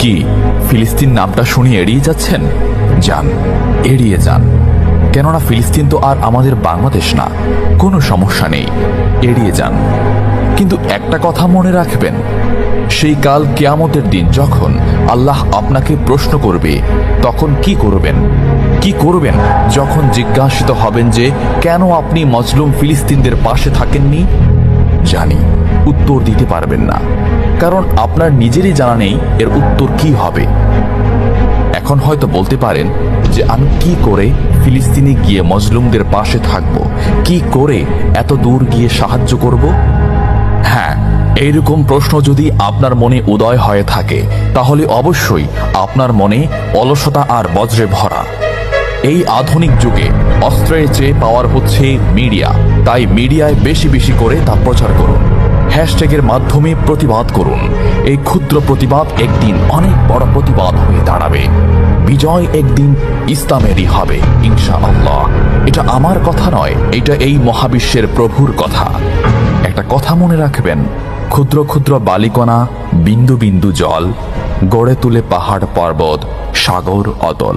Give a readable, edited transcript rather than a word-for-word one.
কি ফিলিস্তিন নামটা শুনে এড়িয়ে যাচ্ছেন? যান, এড়িয়ে যান। কেননা ফিলিস্তিন তো আর আমাদের বাংলাদেশ না। কোনো সমস্যা নেই, এড়িয়ে যান। কিন্তু একটা কথা মনে রাখবেন, সেই কাল কিয়ামতের দিন যখন আল্লাহ আপনাকে প্রশ্ন করবে, তখন কি করবেন? কি করবেন যখন জিজ্ঞাসিত হবেন যে কেন আপনি মজলুম ফিলিস্তিনদের পাশে থাকেননি? জানি উত্তর দিতে পারবেন না, কারণ আপনার নিজেরই জানা নেই এর উত্তর কি হবে। এখন হয়তো বলতে পারেন যে আমি কি করে ফিলিস্তিনে গিয়ে মজলুমদের পাশে থাকব, কি করে এত দূর গিয়ে সাহায্য করব? হ্যাঁ, এইরকম প্রশ্ন যদি আপনার মনে উদয় হয়ে থাকে, তাহলে অবশ্যই আপনার মনে অলসতা আর বজ্রে ভরা। এই আধুনিক যুগে অস্ত্রের চেয়ে পাওয়ার হচ্ছে মিডিয়া, তাই মিডিয়ায় বেশি বেশি করে তা প্রচার করুন। হ্যাশট্যাগের মাধ্যমে প্রতিবাদ করুন। এই ক্ষুদ্র প্রতিবাদ একদিন অনেক বড় প্রতিবাদ হয়ে দাঁড়াবে। বিজয় একদিন ইসলামেরই হবে ইনশাআল্লাহ। এটা আমার কথা নয়, এটা এই মহাবিশ্বের প্রভুর কথা। একটা কথা মনে রাখবেন, ক্ষুদ্র ক্ষুদ্র বালিকণা, বিন্দু বিন্দু জল গড়ে তুলে পাহাড় পর্বত, সাগর অতল।